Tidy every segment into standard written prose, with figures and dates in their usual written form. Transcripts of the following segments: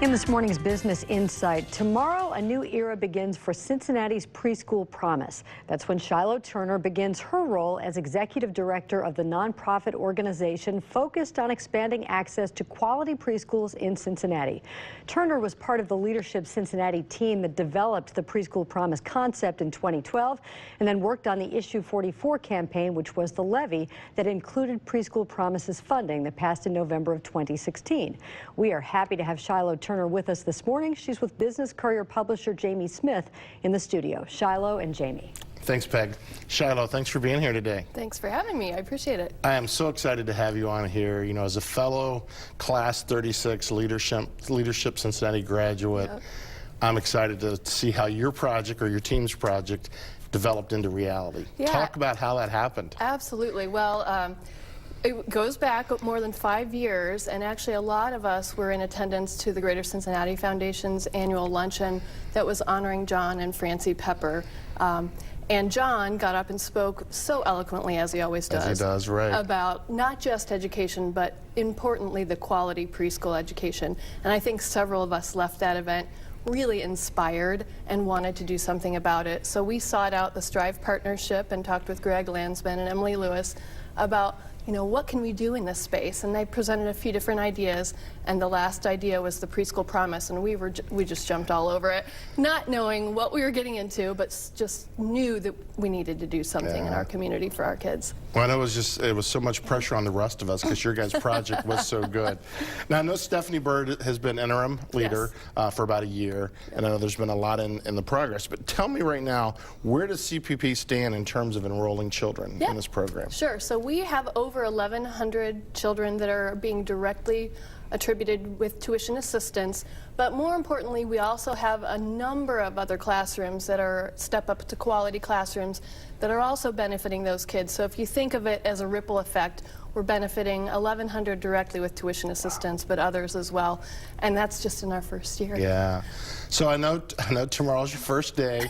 In this morning's Business Insight, tomorrow a new era begins for Cincinnati's Preschool Promise. That's when Shiloh Turner begins her role as executive director of the nonprofit organization focused on expanding access to quality preschools in Cincinnati. Turner was part of the Leadership Cincinnati team that developed the Preschool Promise concept in 2012 and then worked on the Issue 44 campaign, which was the levy that included Preschool Promise's funding that passed in November of 2016. We are happy to have Shiloh Turner with us this morning. She's with Business Courier publisher Jamie Smith in the studio. Shiloh and Jamie. Thanks, Peg. Shiloh, thanks for being here today. Thanks for having me. I appreciate it. I am so excited to have you on here. You know, as a fellow Class 36 Leadership Cincinnati graduate, yep. I'm excited to see how your project or your team's project developed into reality. Yeah. Talk about how that happened. Absolutely. Well, it goes back more than 5 years, and actually a lot of us were in attendance to the Greater Cincinnati Foundation's annual luncheon that was honoring John and Francie Pepper. And John got up and spoke so eloquently, as he always does, as he does, right, about not just education, but importantly the quality preschool education. And I think several of us left that event really inspired and wanted to do something about it. So we sought out the Strive Partnership and talked with Greg Landsman and Emily Lewis about, you know, what can we do in this space? And they presented a few different ideas, and the last idea was the Preschool Promise, and we just jumped all over it, not knowing what we were getting into, but just knew that we needed to do something in our community for our kids. Well, it was so much pressure on the rest of us because your guys' project was so good. Now, I know Stephanie Bird has been interim leader for about a year, and I know there's been a lot in the progress, but tell me right now, where does CPP stand in terms of enrolling children in this program? Sure. So we have over 1,100 children that are being directly attributed with tuition assistance, but more importantly, we also have a number of other classrooms that are step up to quality classrooms that are also benefiting those kids. So if you think of it as a ripple effect, we're benefiting 1,100 directly with tuition assistance, but others as well, and that's just in our first year. Yeah. So I know tomorrow's your first day.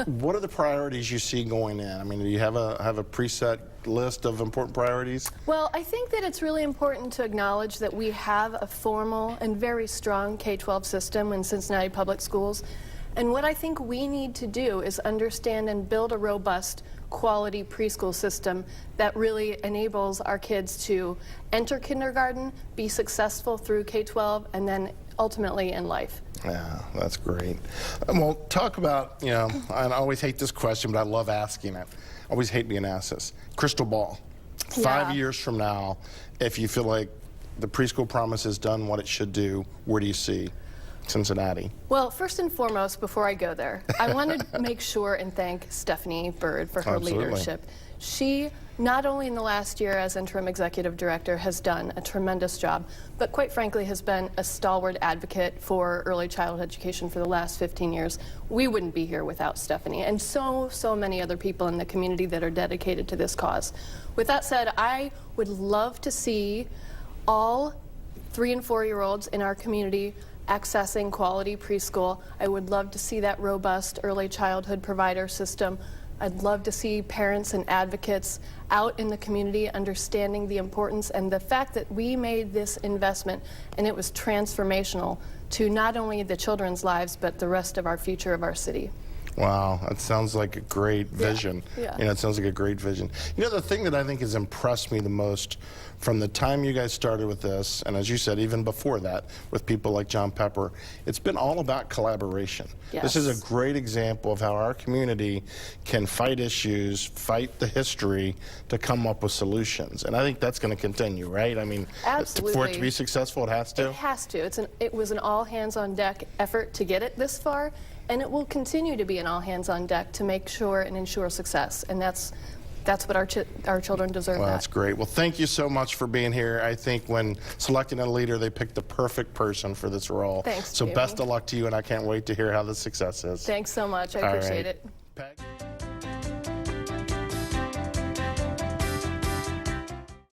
What are the priorities you see going in? I mean, do you have a preset list of important priorities? Well, I think that it's really important to acknowledge that we have a formal and very strong K-12 system in Cincinnati Public Schools. And what I think we need to do is understand and build a robust quality preschool system that really enables our kids to enter kindergarten, be successful through K-12, and then ultimately in life. Yeah, that's great. Well, talk about, you know, I always hate this question, but I love asking it. I always hate being asked this. Crystal ball. 5 years from now, if you feel like the Preschool Promise has done what it should do, where do you see Cincinnati? Well, first and foremost, before I go there, I want to make sure and thank Stephanie Bird for her leadership. She, not only in the last year as interim executive director, has done a tremendous job, but quite frankly has been a stalwart advocate for early childhood education for the last 15 years. We wouldn't be here without Stephanie, and so many other people in the community that are dedicated to this cause. With that said, I would love to see all 3- and 4-year-olds in our community accessing quality preschool. I would love to see that robust early childhood provider system. I'd love to see parents and advocates out in the community understanding the importance and the fact that we made this investment, and it was transformational to not only the children's lives, but the rest of our future of our city. Wow, that sounds like a great vision. Yeah. You know, it sounds like a great vision. You know, the thing that I think has impressed me the most from the time you guys started with this, and as you said, even before that, with people like John Pepper, it's been all about collaboration. Yes. This is a great example of how our community can fight issues, fight the history to come up with solutions. And I think that's going to continue, right? I mean, absolutely. For it to be successful, it has to? It has to. It was an all-hands-on-deck effort to get it this far, and it will continue to be an all-hands-on-deck to make sure and ensure success. And that's what our children deserve. Well, that's great. Well, thank you so much for being here. I think when selecting a leader, they picked the perfect person for this role. Thanks, So Jamie. Best of luck to you, and I can't wait to hear how the success is. Thanks so much. I appreciate it.